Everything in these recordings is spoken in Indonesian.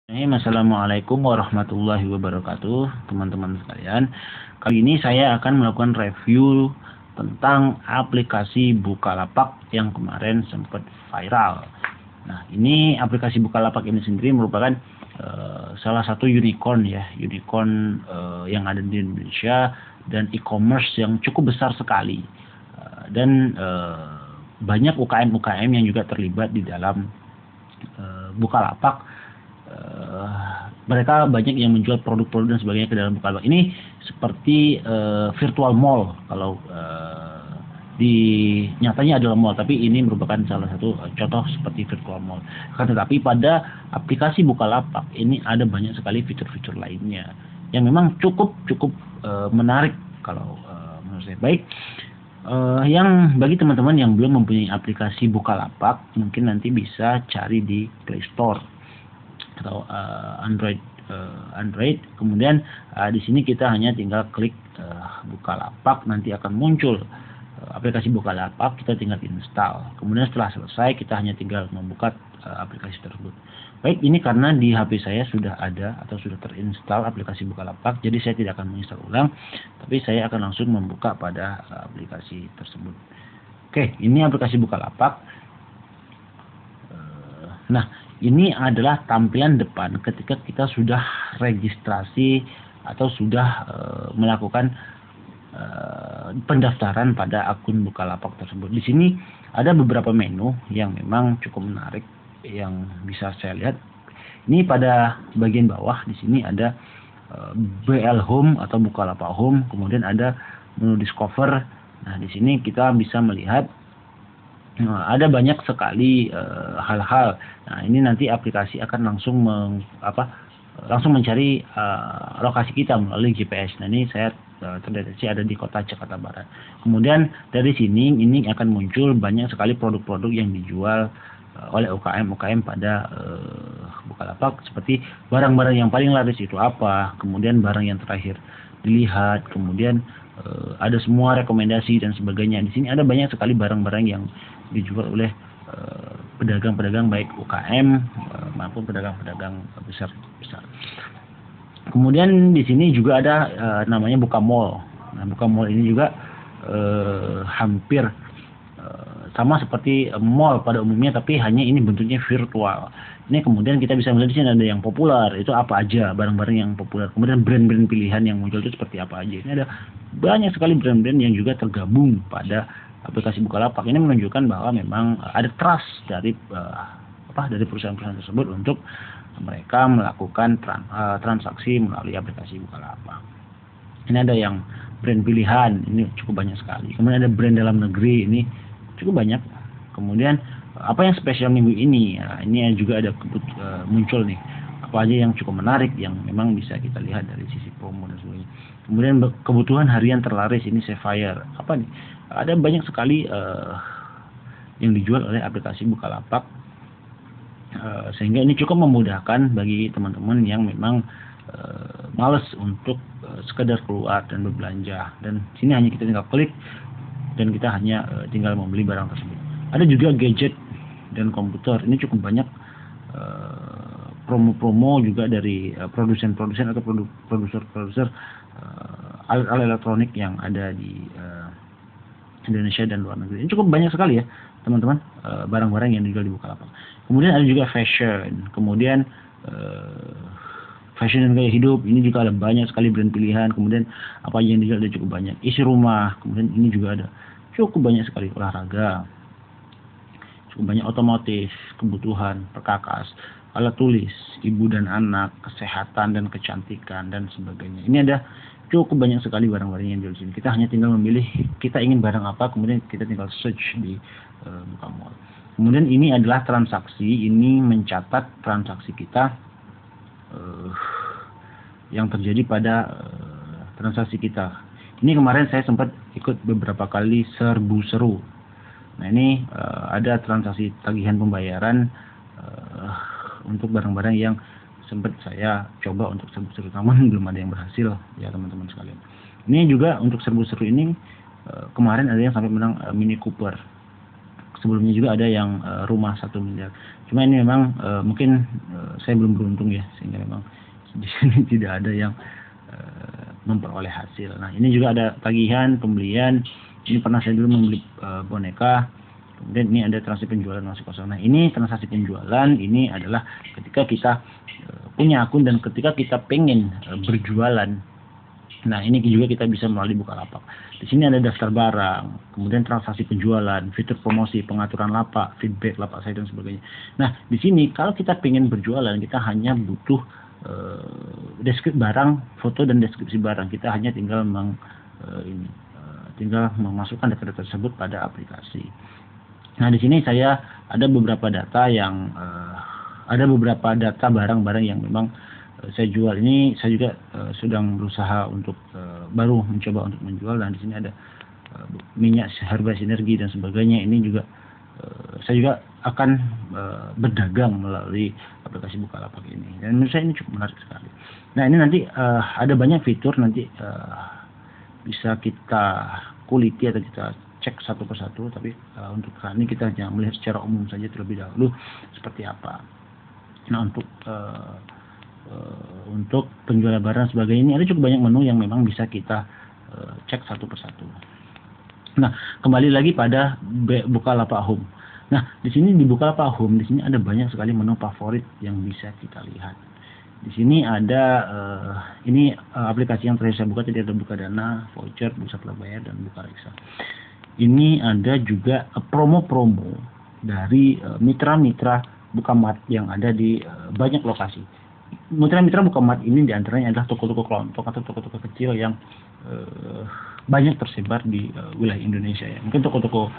Assalamualaikum warahmatullahi wabarakatuh, teman-teman sekalian. Kali ini saya akan melakukan review tentang aplikasi Bukalapak yang kemarin sempat viral. Nah, ini aplikasi Bukalapak ini sendiri merupakan salah satu unicorn ya, yang ada di Indonesia dan e-commerce yang cukup besar sekali. Dan banyak UKM-UKM yang juga terlibat di dalam Bukalapak. Mereka banyak yang menjual produk-produk dan sebagainya ke dalam Bukalapak. Ini seperti virtual mall kalau di nyatanya adalah mall, tapi ini merupakan salah satu contoh seperti virtual mall. Tetapi pada aplikasi Bukalapak ini ada banyak sekali fitur-fitur lainnya yang memang cukup menarik kalau menurut saya. Baik, yang bagi teman-teman yang belum mempunyai aplikasi Bukalapak, mungkin nanti bisa cari di Play Store atau Android. Kemudian di sini kita hanya tinggal klik Bukalapak, nanti akan muncul aplikasi Bukalapak, kita tinggal install. Kemudian setelah selesai kita hanya tinggal membuka aplikasi tersebut. Baik, ini karena di HP saya sudah ada atau sudah terinstall aplikasi Bukalapak, jadi saya tidak akan menginstal ulang, tapi saya akan langsung membuka pada aplikasi tersebut. Oke, ini aplikasi Bukalapak. Nah, ini adalah tampilan depan ketika kita sudah registrasi atau sudah melakukan pendaftaran pada akun Bukalapak tersebut. Di sini ada beberapa menu yang memang cukup menarik yang bisa saya lihat. Ini pada bagian bawah di sini ada BL Home atau Bukalapak Home, kemudian ada menu Discover. Nah, di sini kita bisa melihat ada banyak sekali hal-hal. Nah, ini nanti aplikasi akan langsung mencari lokasi kita melalui GPS. Nah, ini saya terdeteksi ada di kota Jakarta Barat. Kemudian dari sini ini akan muncul banyak sekali produk-produk yang dijual oleh UKM pada Bukalapak, seperti barang-barang yang paling laris itu apa, kemudian barang yang terakhir dilihat, kemudian ada semua rekomendasi dan sebagainya. Di sini ada banyak sekali barang-barang yang dijual oleh pedagang-pedagang baik UKM maupun pedagang-pedagang besar. Kemudian di sini juga ada namanya Buka Mall. Nah, Buka Mall ini juga hampir sama seperti mall pada umumnya, tapi hanya ini bentuknya virtual. Ini kemudian kita bisa melihat di sini ada yang populer, itu apa aja barang-barang yang populer. Kemudian brand-brand pilihan yang muncul itu seperti apa aja. Ini ada banyak sekali brand-brand yang juga tergabung pada aplikasi Bukalapak. Ini menunjukkan bahwa memang ada trust dari perusahaan-perusahaan tersebut untuk mereka melakukan transaksi melalui aplikasi Bukalapak. Ini ada yang brand pilihan, ini cukup banyak sekali. Kemudian ada brand dalam negeri, ini cukup banyak. Kemudian apa yang spesial minggu ini? Nah, ini juga ada muncul nih apa aja yang cukup menarik yang memang bisa kita lihat dari sisi promo dan sebagainya. Kemudian kebutuhan harian terlaris, ini Sapphire. Apa nih? Ada banyak sekali yang dijual oleh aplikasi Bukalapak, sehingga ini cukup memudahkan bagi teman-teman yang memang males untuk sekedar keluar dan berbelanja. Dan sini hanya kita tinggal klik dan kita hanya tinggal membeli barang tersebut. Ada juga gadget dan komputer. Ini cukup banyak promo-promo juga dari produsen-produsen atau produser alat-alat elektronik yang ada di Indonesia dan luar negeri. Ini cukup banyak sekali ya teman-teman, barang-barang yang dijual di Bukalapak. Kemudian ada juga fashion, kemudian fashion dan gaya hidup. Ini juga ada banyak sekali brand pilihan. Kemudian apa yang dijual ada cukup banyak. Isi rumah, kemudian ini juga ada cukup banyak sekali. Olahraga, cukup banyak. Otomotif, kebutuhan, perkakas, alat tulis, ibu dan anak, kesehatan dan kecantikan dan sebagainya. Ini ada cukup banyak sekali barang-barang yang dijual di sini. Kita hanya tinggal memilih kita ingin barang apa, kemudian kita tinggal search di Buka Mall. Kemudian ini adalah transaksi, ini mencatat transaksi kita yang terjadi pada transaksi kita. Ini kemarin saya sempat ikut beberapa kali serbu seru. Nah, ini ada transaksi tagihan pembayaran untuk barang-barang yang sempat saya coba untuk serbu seru, namun belum ada yang berhasil ya teman-teman sekalian. Ini juga untuk serbu seru ini kemarin ada yang sampai menang Mini Cooper. Sebelumnya juga ada yang rumah 1 miliar. Cuma ini memang mungkin saya belum beruntung ya, sehingga memang di sini tidak ada yang memperoleh hasil. Nah, ini juga ada tagihan pembelian. Ini pernah saya dulu membeli boneka. Kemudian ini ada transaksi penjualan masuk kosong. Nah, ini transaksi penjualan ini adalah ketika kita punya akun dan ketika kita pengen berjualan. Nah, ini juga kita bisa melalui Bukalapak. Di sini ada daftar barang, kemudian transaksi penjualan, fitur promosi, pengaturan lapak, feedback lapak saya dan sebagainya. Nah, di sini kalau kita pengen berjualan, kita hanya butuh deskripsi barang, foto dan deskripsi barang. Kita hanya tinggal tinggal memasukkan data-data tersebut pada aplikasi. Nah, di sini saya ada beberapa data yang ada beberapa data barang-barang yang memang saya jual. Ini saya juga sedang berusaha untuk baru mencoba untuk menjual, dan di sini ada minyak herba sinergi dan sebagainya. Ini juga saya juga akan berdagang melalui aplikasi Bukalapak ini, dan menurut saya ini cukup menarik sekali. Nah, ini nanti ada banyak fitur, nanti bisa kita kuliti atau kita cek satu persatu, tapi untuk kali ini kita hanya melihat secara umum saja terlebih dahulu seperti apa. Nah, untuk penjualan barang sebagainya ini ada cukup banyak menu yang memang bisa kita cek satu persatu. Nah, kembali lagi pada Bukalapak Home. Nah, di sini di Bukalapak Home, di sini ada banyak sekali menu favorit yang bisa kita lihat. Di sini ada ini aplikasi yang terakhir saya buka, tadi ada Bukadana, voucher, Bursa Prabayar, dan Bukareksa. Ini ada juga promo-promo dari mitra-mitra Bukamart yang ada di banyak lokasi. Mitra-mitra Bukamart ini diantaranya adalah toko-toko kelontong atau toko-toko kecil yang banyak tersebar di wilayah Indonesia ya. Mungkin toko-toko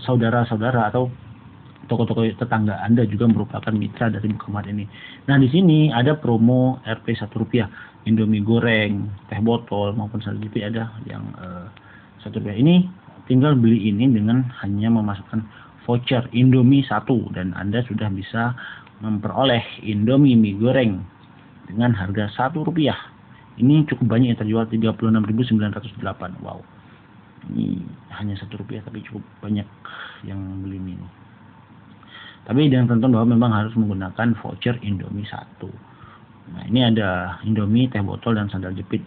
saudara-saudara atau toko-toko tetangga Anda juga merupakan mitra dari Bukamart ini. Nah, di sini ada promo Rp Rp1, Indomie goreng, teh botol maupun sandal jepit ada yang Rp1. Ini tinggal beli ini dengan hanya memasukkan voucher Indomie 1 dan Anda sudah bisa memperoleh Indomie mie goreng dengan harga Rp1. Ini cukup banyak yang terjual 36.908. Wow. Ini hanya Rp1 tapi cukup banyak yang beli ini. Tapi dengan ketentuan bahwa memang harus menggunakan voucher Indomie 1. Nah, ini ada Indomie, teh botol, dan sandal jepit.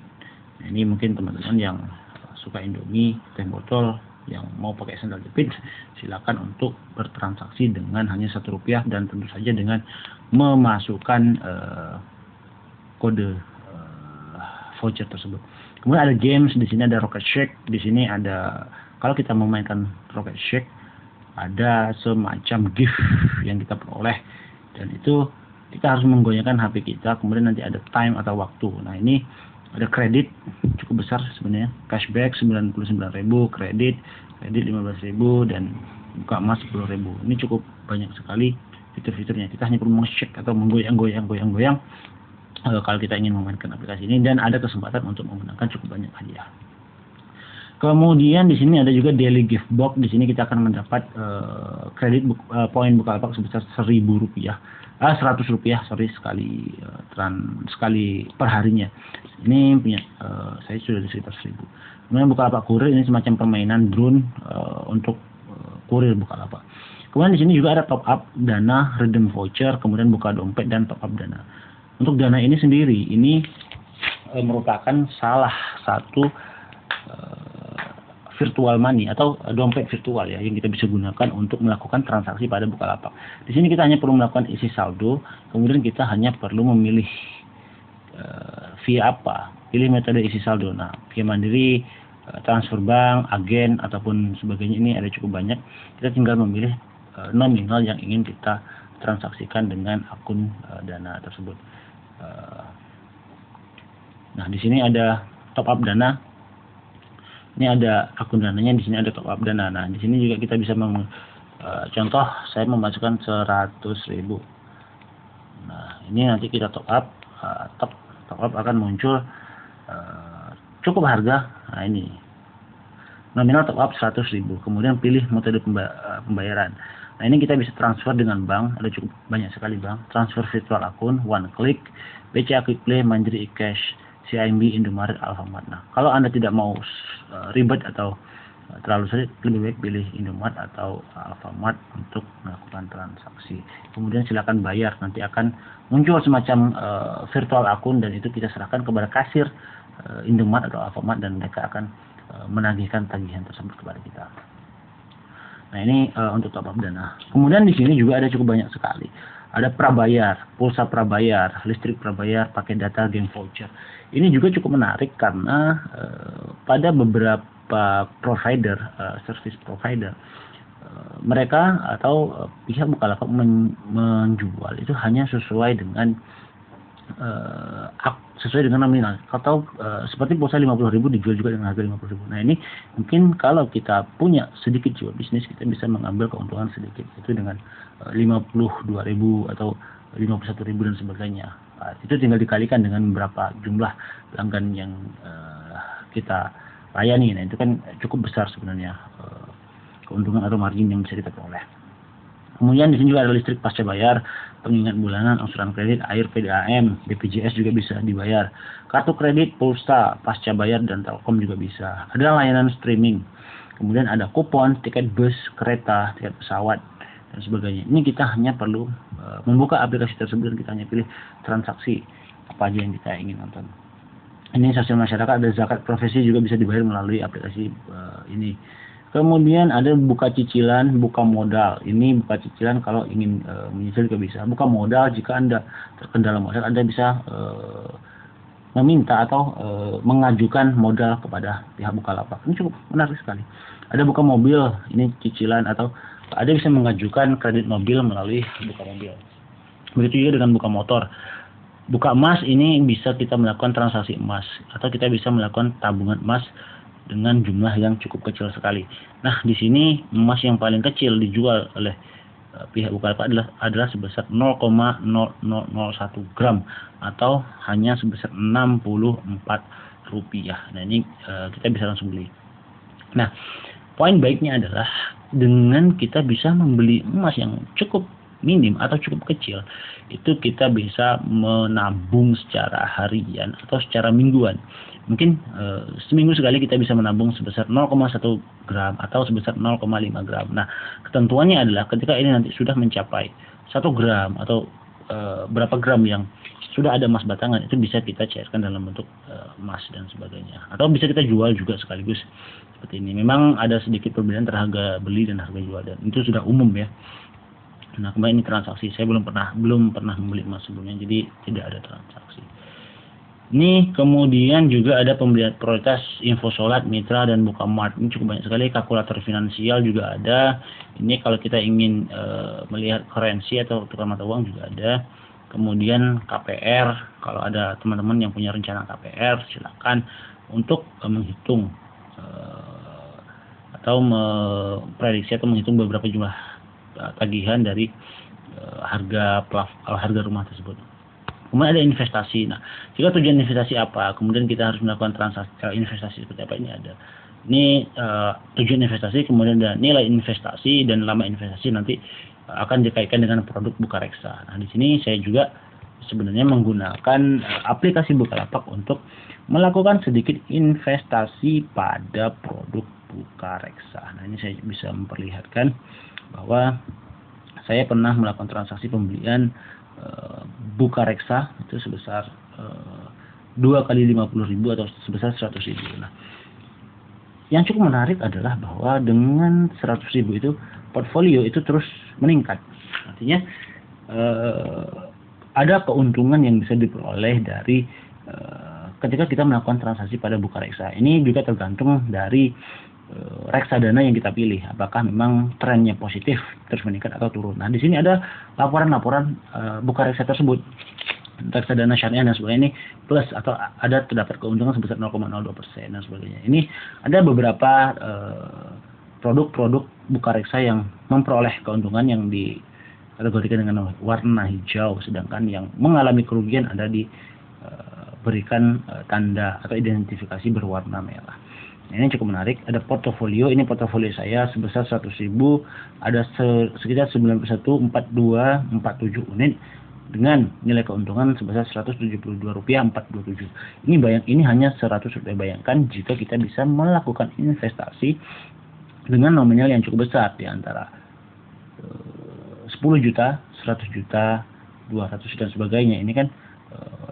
Nah, ini mungkin teman-teman yang suka Indomie, teh botol, yang mau pakai sandal jepit, silakan untuk bertransaksi dengan hanya Rp1 dan tentu saja dengan memasukkan kode voucher tersebut. Kemudian ada games, di sini ada Rocket Shake, di sini ada kalau kita memainkan Rocket Shake ada semacam gift yang kita peroleh, dan itu kita harus menggoyangkan HP kita, kemudian nanti ada time atau waktu. Nah, ini ada kredit cukup besar sebenarnya, cashback 99.000, kredit 15.000, dan buka emas 10.000. Ini cukup banyak sekali fitur-fiturnya. Kita hanya perlu meng-shake atau menggoyang kalau kita ingin memainkan aplikasi ini, dan ada kesempatan untuk menggunakan cukup banyak hadiah. Kemudian di sini ada juga daily gift box. Di sini kita akan mendapat kredit poin Bukalapak sebesar Rp1.000, Rp100 sekali per harinya. Ini punya saya sudah di sekitar 1.000. Kemudian Bukalapak Kurir, ini semacam permainan drone untuk kurir Bukalapak. Kemudian di sini juga ada top up dana, redeem voucher, kemudian buka dompet, dan top up dana. Untuk dana ini sendiri, ini merupakan salah satu virtual money atau dompet virtual ya, yang kita bisa gunakan untuk melakukan transaksi pada Bukalapak. Di sini kita hanya perlu melakukan isi saldo, kemudian kita hanya perlu memilih via apa, pilih metode isi saldo. Nah, via mandiri, transfer bank, agen, ataupun sebagainya, ini ada cukup banyak. Kita tinggal memilih nominal yang ingin kita transaksikan dengan akun dana tersebut. Nah, di sini ada top up dana. Ini ada akun dananya, di sini ada top up dana. Nah, di sini juga kita bisa contoh saya memasukkan 100.000. Nah, ini nanti kita top up, top up akan muncul cukup harga. Nah, ini nominal top up 100.000. Kemudian pilih metode pembayaran. Nah, ini kita bisa transfer dengan bank, ada cukup banyak sekali bank. Transfer virtual akun, one click, BCA Quick Play, Mandiri eCash, CIMB, Indomaret, Alfamart. Nah, kalau Anda tidak mau ribet atau terlalu sulit, lebih baik pilih Indomaret atau Alfamart untuk melakukan transaksi. Kemudian silakan bayar, nanti akan muncul semacam virtual akun, dan itu kita serahkan kepada kasir Indomaret atau Alfamart, dan mereka akan menagihkan tagihan tersebut kepada kita. Nah, ini untuk top up dana. Kemudian di sini juga ada cukup banyak sekali. Ada prabayar, pulsa prabayar, listrik prabayar, paket data, game voucher. Ini juga cukup menarik karena pada beberapa provider, service provider, mereka atau pihak Bukalapak menjual itu hanya sesuai dengan nominal, atau seperti pulsa 50.000 dijual juga dengan harga 50.000. Nah, ini mungkin kalau kita punya sedikit jiwa bisnis, kita bisa mengambil keuntungan sedikit, itu dengan 52.000 atau 51.000 dan sebagainya. Itu tinggal dikalikan dengan berapa jumlah pelanggan yang kita layani. Nah, itu kan cukup besar sebenarnya keuntungan atau margin yang bisa kita peroleh. Kemudian di sini juga ada listrik pasca bayar, pengingat bulanan, angsuran kredit, air, PDAM, BPJS juga bisa dibayar. Kartu kredit, pulsa, pasca bayar, dan Telkom juga bisa. Ada layanan streaming. Kemudian ada kupon, tiket bus, kereta, tiket pesawat, dan sebagainya. Ini kita hanya perlu membuka aplikasi tersebut, dan kita hanya pilih transaksi apa aja yang kita ingin nonton. Ini sosial masyarakat, ada zakat profesi juga bisa dibayar melalui aplikasi ini. Kemudian ada buka cicilan, buka modal. Ini buka cicilan kalau ingin menyicil juga bisa. Buka modal jika Anda terkendala modal, Anda bisa meminta atau mengajukan modal kepada pihak Bukalapak. Ini cukup menarik sekali. Ada buka mobil, ini cicilan, atau Anda bisa mengajukan kredit mobil melalui buka mobil. Begitu juga dengan buka motor. Buka emas, ini bisa kita melakukan transaksi emas, atau kita bisa melakukan tabungan emas dengan jumlah yang cukup kecil sekali. Nah, di sini emas yang paling kecil dijual oleh pihak Bukalapak adalah sebesar 0,0001 gram atau hanya sebesar Rp64. Nah, ini kita bisa langsung beli. Nah, poin baiknya adalah dengan kita bisa membeli emas yang cukup minim atau cukup kecil, itu kita bisa menabung secara harian atau secara mingguan. Mungkin seminggu sekali kita bisa menabung sebesar 0,1 gram atau sebesar 0,5 gram. Nah, ketentuannya adalah ketika ini nanti sudah mencapai 1 gram atau berapa gram yang sudah ada emas batangan, itu bisa kita cairkan dalam bentuk emas dan sebagainya. Atau bisa kita jual juga sekaligus seperti ini. Memang ada sedikit perbedaan antara harga beli dan harga jual, dan itu sudah umum ya. Nah, kemarin ini transaksi, saya belum pernah membeli emas sebelumnya, jadi tidak ada transaksi. Ini kemudian juga ada pembelian prioritas, Infosolat, Mitra, dan Bukamart. Ini cukup banyak sekali. Kalkulator finansial juga ada. Ini kalau kita ingin melihat currency atau tukar mata uang juga ada. Kemudian KPR, kalau ada teman-teman yang punya rencana KPR, silakan untuk menghitung atau memprediksi atau menghitung beberapa jumlah tagihan dari harga rumah tersebut. Kemudian ada investasi. Nah, jika tujuan investasi apa, kemudian kita harus melakukan transaksi investasi seperti apa, ini ada. Ini tujuan investasi, kemudian ada nilai investasi, dan lama investasi nanti akan dikaitkan dengan produk Bukareksa. Nah, di sini saya juga sebenarnya menggunakan aplikasi Bukalapak untuk melakukan sedikit investasi pada produk Bukareksa. Nah, ini saya bisa memperlihatkan bahwa saya pernah melakukan transaksi pembelian Bukareksa itu sebesar 2 kali 50.000 atau sebesar 100.000. Nah, yang cukup menarik adalah bahwa dengan 100.000 itu portfolio itu terus meningkat. Artinya ada keuntungan yang bisa diperoleh dari ketika kita melakukan transaksi pada Bukareksa. Ini juga tergantung dari reksadana yang kita pilih, apakah memang trennya positif terus meningkat atau turun. Nah, di sini ada laporan-laporan Bukareksa tersebut, reksadana syariah dan sebagainya, ini plus atau ada terdapat keuntungan sebesar 0,02% dan sebagainya. Ini ada beberapa produk-produk Bukareksa yang memperoleh keuntungan yang dikategorikan dengan warna hijau, sedangkan yang mengalami kerugian ada diberikan tanda atau identifikasi berwarna merah. Nah, ini cukup menarik. Ada portofolio, ini portofolio saya sebesar 100.000, ada sekitar 914247 unit dengan nilai keuntungan sebesar Rp172.427. Ini hanya 100 rupiah. Bayangkan jika kita bisa melakukan investasi dengan nominal yang cukup besar di antara 10 juta, 100 juta, 200 dan sebagainya. Ini kan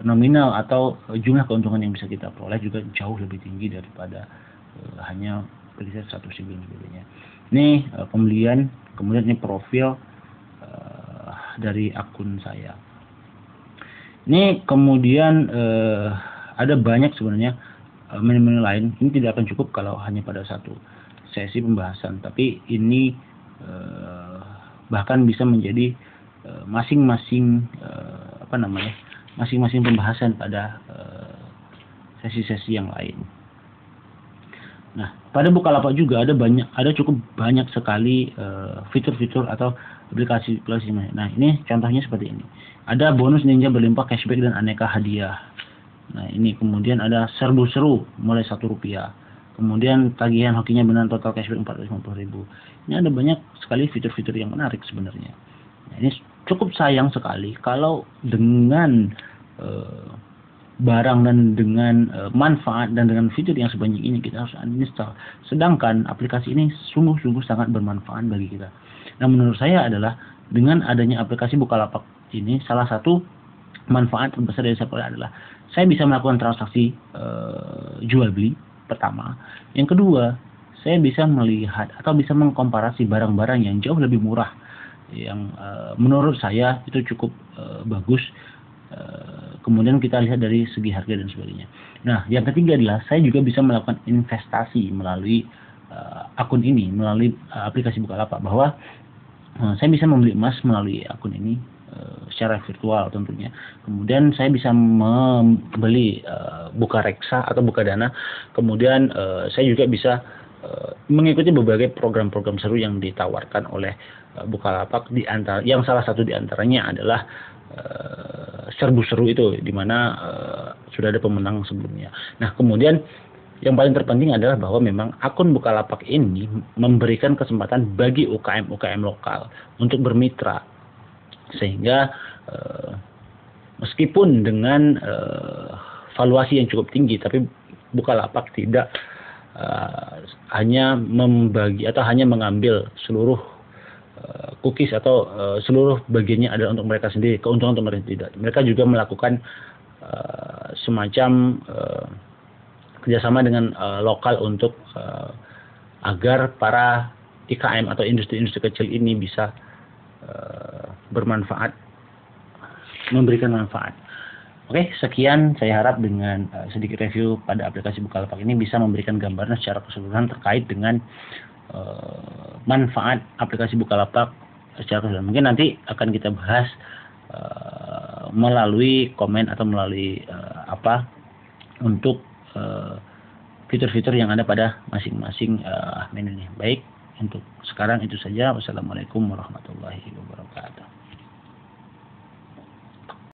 nominal atau jumlah keuntungan yang bisa kita peroleh juga jauh lebih tinggi daripada hanya berkisar 100 ribu dan sebagainya. Ini pembelian, kemudian ini profil dari akun saya. Ini kemudian ada banyak sebenarnya menu-menu lain. Ini tidak akan cukup kalau hanya pada satu sesi pembahasan, tapi ini bahkan bisa menjadi masing-masing masing-masing pembahasan pada sesi-sesi yang lain. Nah, pada Bukalapak juga ada cukup banyak sekali fitur-fitur atau aplikasi. Nah, ini contohnya seperti ini. Ada bonus ninja berlimpah, cashback dan aneka hadiah. Nah, ini kemudian ada serbu seru mulai Rp1. Kemudian tagihan hokinya benar, total cashback 450.000. Ini ada banyak sekali fitur-fitur yang menarik sebenarnya. Nah, ini cukup sayang sekali kalau dengan barang dan dengan manfaat dan dengan fitur yang sebanyak ini kita harus uninstall. Sedangkan aplikasi ini sungguh-sungguh sangat bermanfaat bagi kita. Nah, menurut saya adalah dengan adanya aplikasi Bukalapak ini, salah satu manfaat terbesar dari saya adalah saya bisa melakukan transaksi jual beli pertama. Yang kedua, saya bisa melihat atau bisa mengkomparasi barang-barang yang jauh lebih murah yang menurut saya itu cukup bagus. Kemudian kita lihat dari segi harga dan sebagainya. Nah, yang ketiga adalah saya juga bisa melakukan investasi melalui akun ini, melalui aplikasi Bukalapak, bahwa saya bisa membeli emas melalui akun ini secara virtual tentunya. Kemudian saya bisa membeli buka reksa atau buka dana. Kemudian saya juga bisa mengikuti berbagai program-program seru yang ditawarkan oleh Bukalapak, yang salah satu di antaranya adalah serbu seru itu, di mana sudah ada pemenang sebelumnya. Nah, kemudian yang paling terpenting adalah bahwa memang akun Bukalapak ini memberikan kesempatan bagi UKM lokal untuk bermitra, sehingga meskipun dengan valuasi yang cukup tinggi, tapi Bukalapak tidak hanya membagi atau hanya mengambil seluruh cookies atau seluruh bagiannya adalah untuk mereka sendiri, keuntungan untuk mereka tidak. Mereka juga melakukan semacam kerjasama dengan lokal untuk agar para IKM atau industri-industri kecil ini bisa bermanfaat, memberikan manfaat. Oke, sekian. Saya harap dengan sedikit review pada aplikasi Bukalapak ini bisa memberikan gambaran secara keseluruhan terkait dengan manfaat aplikasi Bukalapak secara keseluruhan. Mungkin nanti akan kita bahas melalui komen atau melalui untuk fitur-fitur yang ada pada masing-masing menu ini. Baik, untuk sekarang itu saja. Wassalamualaikum warahmatullahi wabarakatuh.